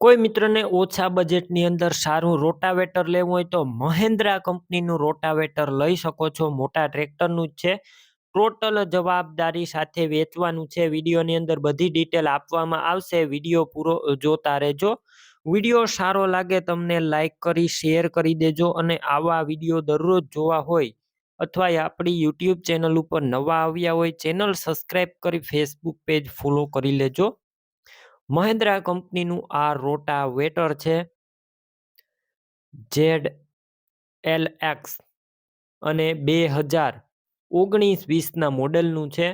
કોઈ મિત્રને ઓછા બજેટની અંદર સારું રોટાવેટર લેવું હોય તો મહેન્દ્રા કંપનીનું રોટાવેટર લઈ શકો છો. મોટા ટ્રેક્ટરનું જ છે. ટોટલ જવાબદારી સાથે વેચવાનું છે. વિડીયોની અંદર બધી ડિટેલ આપવામાં આવશે. વિડીયો પૂરો જોતા રહેજો. વિડીયો સારો લાગે તમને લાઈક કરી શેર કરી દેજો. અને આવા વિડીયો દરરોજ જોવા હોય અથવા આપણી યુટ્યુબ ચેનલ ઉપર નવા આવ્યા હોય ચેનલ સબસ્ક્રાઈબ કરી ફેસબુક પેજ ફોલો કરી લેજો. મહેન્દ્રા કંપનીનું આ રોટાવેટર છે ZLX અને 2019-20ના મોડેલનું છે.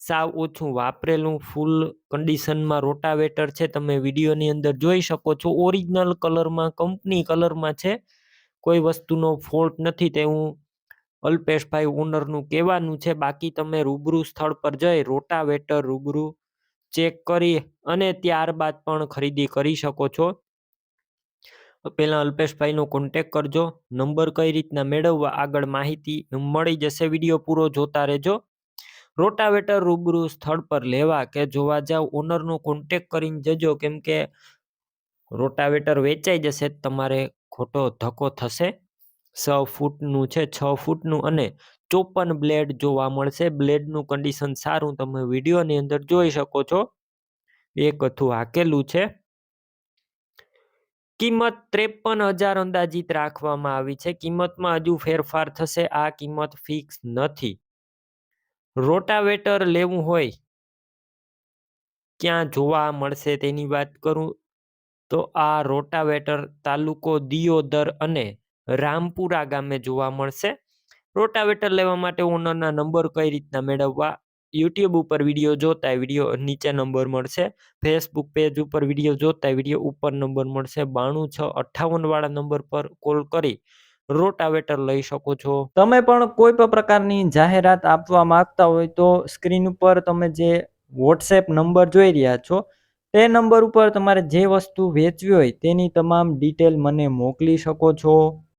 સાવ ઓછું વાપરેલું ફૂલ કન્ડિશનમાં રોટાવેટર છે. તમે વિડીયોની અંદર જોઈ શકો છો. ઓરિજિનલ કલરમાં કંપની કલરમાં છે. કોઈ વસ્તુનો ફોલ્ટ નથી તેવું અલ્પેશભાઈ ઓનરનું કહેવાનું છે. બાકી તમે રૂબરૂ સ્થળ પર જઈ રોટાવેટર રૂબરૂ ચેક કરી અને ત્યારબાદ પણ ખરીદી કરી શકો છો. પહેલા અલ્પેશભાઈનો કોન્ટેક કરજો. નંબર કઈ રીતના મેળવવા આગળ માહિતી મળી જશે. વિડીયો પૂરો જોતા રહેજો. રોટાવેટર રૂબરૂ સ્થળ પર લેવા કે જોવા જાવ ઓનરનો કોન્ટેક કરીને જજો, કેમ કે રોટાવેટર વેચાઈ જશે તમારે ખોટો ધક્કો થશે. 6 ફૂટનું છે, 6 ફૂટનું અને 54 બ્લેડ જોવા મળશે. બ્લેડનું કન્ડિશન સારું તમે વિડીયોની અંદર જોઈ શકો છો. એક હતું હાકેલું છે. કિંમત 53,000 અંદાજિત રાખવામાં આવી છે. કિંમતમાં હજુ ફેરફાર થશે. આ કિંમત ફિક્સ નથી. રોટાવેટર લેવું હોય ક્યાં જોવા મળશે તેની વાત કરું તો આ રોટાવેટર તાલુકો દિયોદર અને રામપુરા ગામે જોવા મળશે. રોટાવેટર લેવા માટે ઓનરના નંબર કઈ રીતના મેળવવા યુટ્યુબ ઉપર વિડીયો જોતા વિડીયો નીચે નંબર મળશે. ફેસબુક પેજ ઉપર વિડીયો જોતા વિડીયો ઉપર નંબર મળશે. 92 658 વાળા નંબર પર કોલ કરી રોટાવેટર લઈ શકો છો. તમે પણ કોઈ પણ પ્રકારની જાહેરાત આપવા માંગતા હોય તો સ્ક્રીન ઉપર તમે જે વોટ્સએપ નંબર જોઈ રહ્યા છો તે નંબર ઉપર તમારે જે વસ્તુ વેચવી હોય તેની તમામ ડિટેલ મને મોકલી શકો છો.